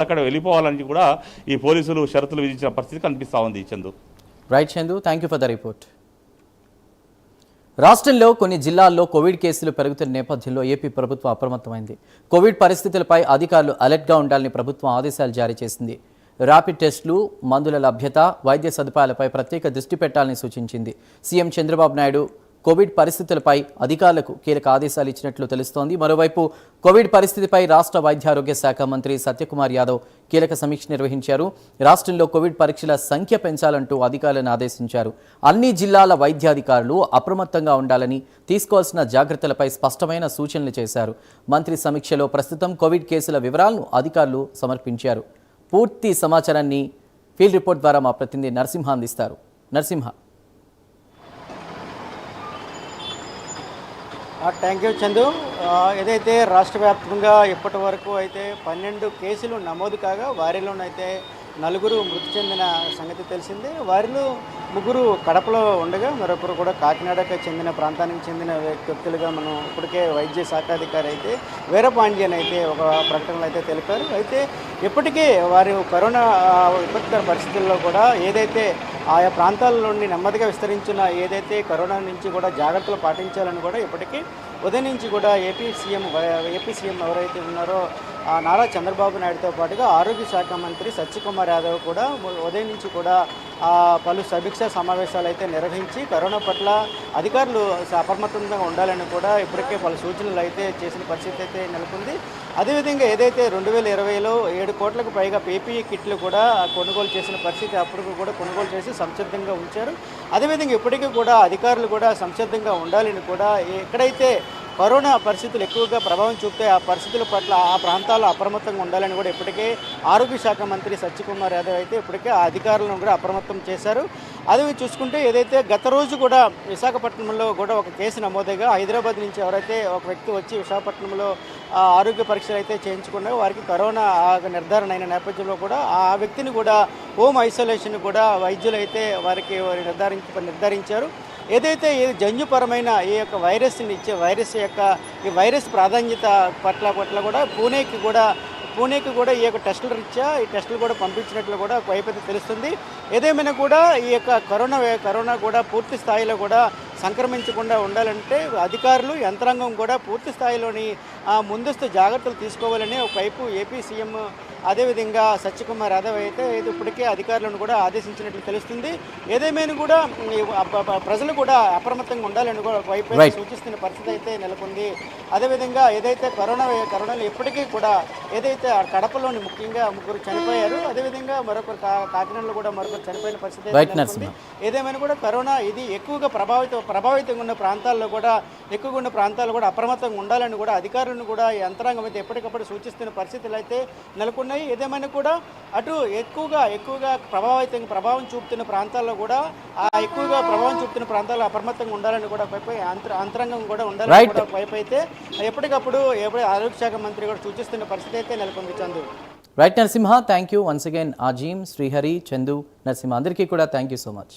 అక్కడ వెళ్ళిపోవాలని కూడా ఈ పోలీసులు షరతులు విధించిన పరిస్థితి కనిపిస్తూ ఉంది. Chandu. Right Chandu, thank you for the report. రాష్ట్రంలో కొన్ని జిల్లాల్లో కోవిడ్ కేసులు పెరుగుతున్న నేపథ్యంలో ఏపీ ప్రభుత్వం అప్రమత్తమైంది. కోవిడ్ పరిస్థితులపై అధికారులు అలర్ట్గా ఉండాలని ప్రభుత్వం ఆదేశాలు జారీ చేసింది. ర్యాపిడ్ టెస్టులు, మందుల లభ్యత, వైద్య సదుపాయాలపై ప్రత్యేక దృష్టి పెట్టాలని సూచించింది. సీఎం చంద్రబాబు నాయుడు కోవిడ్ పరిస్థితులపై అధికారులకు కీలక ఆదేశాలు ఇచ్చినట్లు తెలుస్తోంది. మరోవైపు కోవిడ్ పరిస్థితిపై రాష్ట్ర వైద్యారోగ్య శాఖ మంత్రి సత్యకుమార్ యాదవ్ కీలక సమీక్ష నిర్వహించారు. రాష్ట్రంలో కోవిడ్ పరీక్షల సంఖ్య పెంచాలంటూ అధికారులను ఆదేశించారు. అన్ని జిల్లాల వైద్యాధికారులు అప్రమత్తంగా ఉండాలని, తీసుకోవాల్సిన జాగ్రత్తలపై స్పష్టమైన సూచనలు చేశారు. మంత్రి సమీక్షలో ప్రస్తుతం కోవిడ్ కేసుల వివరాలను అధికారులు సమర్పించారు. పూర్తి సమాచారాన్ని ఫీల్డ్ రిపోర్ట్ ద్వారా మా ప్రతినిధి నరసింహ అందిస్తారు. నరసింహ. Thank you Chandu. ఏదైతే రాష్ట్ర వ్యాప్తంగా ఇప్పటి వరకు అయితే 12 కేసులు నమోదు కాగా వారిలోనైతే 4 మృతి చెందిన సంగతి తెలిసిందే. వారిలో 3 కడపలో ఉండగా మరొకరు కూడా కాకినాడకు చెందిన ప్రాంతానికి చెందిన వ్యక్తులుగా మనం ఇప్పటికే వైద్య శాఖాధికారి అయితే వీరపాండ్యన్ అయితే ఒక ప్రకటనలు అయితే తెలిపారు. అయితే ఇప్పటికే వారు కరోనా విపత్కర పరిస్థితుల్లో కూడా ఏదైతే ఆయా ప్రాంతాల నుండి నెమ్మదిగా విస్తరించిన ఏదైతే కరోనా నుంచి కూడా జాగ్రత్తలు పాటించాలని కూడా ఇప్పటికీ ఉదయం నుంచి కూడా ఏపీ సీఎం ఎవరైతే ఉన్నారో నారా చంద్రబాబు నాయుడుతో పాటుగా ఆరోగ్య శాఖ మంత్రి సత్యకుమార్ యాదవ్ కూడా ఉదయం నుంచి కూడా పలు సమీక్షా సమావేశాలు అయితే నిర్వహించి కరోనా పట్ల అధికారులు అప్రమత్తంగా ఉండాలని కూడా ఇప్పటికే పలు సూచనలు అయితే చేసిన పరిస్థితి అయితే నెలకొంది. అదేవిధంగా ఏదైతే 2020లో 7 కోట్లకు పైగా పీపీఈ కిట్లు కూడా కొనుగోలు చేసిన పరిస్థితి అప్పటికి కూడా కొనుగోలు చేసి సంసిద్ధంగా ఉంచారు. అదేవిధంగా ఇప్పటికీ కూడా అధికారులు కూడా సంసిద్ధంగా ఉండాలని కూడా ఎక్కడైతే కరోనా పరిస్థితులు ఎక్కువగా ప్రభావం చూపితే ఆ పరిస్థితుల పట్ల ఆ ప్రాంతాల్లో అప్రమత్తంగా ఉండాలని కూడా ఇప్పటికే ఆరోగ్య శాఖ మంత్రి సత్యకుమార్ యాదవ్ అయితే ఇప్పటికే ఆ అధికారులను కూడా అప్రమత్తం చేశారు. అదే చూసుకుంటే ఏదైతే గత రోజు కూడా విశాఖపట్నంలో కూడా ఒక కేసు నమోదుగా హైదరాబాద్ నుంచి ఎవరైతే ఒక వ్యక్తి వచ్చి విశాఖపట్నంలో ఆరోగ్య పరీక్షలు అయితే చేయించుకున్నారో వారికి కరోనా నిర్ధారణ అయిన నేపథ్యంలో కూడా ఆ వ్యక్తిని కూడా హోమ్ ఐసోలేషన్ కూడా వైద్యులు అయితే వారికి నిర్ధారించారు. ఏదైతే జన్యుపరమైన ఈ యొక్క వైరస్ని ఇచ్చే ఈ వైరస్ ప్రాధాన్యత పట్ల కూడా పూణేకి కూడా ఈ యొక్క టెస్టుల రీత్యా ఈ టెస్టులు కూడా పంపించినట్లు కూడా వైపతి తెలుస్తుంది. ఏదేమైనా కూడా ఈ యొక్క కరోనా కూడా పూర్తి స్థాయిలో కూడా సంక్రమించకుండా ఉండాలంటే అధికారులు యంత్రాంగం కూడా పూర్తి స్థాయిలోని ముందస్తు జాగ్రత్తలు తీసుకోవాలని ఒకవైపు ఏపీ సీఎం అదేవిధంగా సత్యకుమార్ యాదవ్ అయితే ఇప్పటికే అధికారులను కూడా ఆదేశించినట్లు తెలుస్తుంది. ఏదేమైనా కూడా ప్రజలు కూడా అప్రమత్తంగా ఉండాలని కూడా వైపు సూచిస్తున్న పరిస్థితి అయితే నెలకొంది. అదేవిధంగా ఏదైతే కరోనాలో ఇప్పటికీ కూడా ఏదైతే కడపలోని ముఖ్యంగా 3 చనిపోయారు, అదేవిధంగా మరొకరు కాకినాడలో కూడా మరొకరు చనిపోయిన పరిస్థితి నెలకొంది. ఏదేమైనా కూడా కరోనా ఇది ఎక్కువగా ప్రభావితంగా ఉన్న ప్రాంతాల్లో కూడా అప్రమత్తంగా ఉండాలని కూడా అధికారులను కూడా యంత్రాంగం అయితే ఎప్పటికప్పుడు సూచిస్తున్న పరిస్థితులు అయితే నెలకొన్నాయి. ఏదేమైనా కూడా అటు ఎక్కువగా ప్రభావం చూపుతున్న ప్రాంతాల్లో కూడా అప్రమత్తంగా ఉండాలని కూడా యంత్రాంగం కూడా ఉండాలని కూడా వైపు అయితే ఎప్పటికప్పుడు ఆరోగ్య శాఖ మంత్రి కూడా సూచిస్తున్న పరిస్థితి అయితే నెలకొంది. Chandu. Right Narasimha, thank you once again. Azeem, Srihari, Chandu, Narasimha అందరికీ కూడా థ్యాంక్ యూ సో మచ్.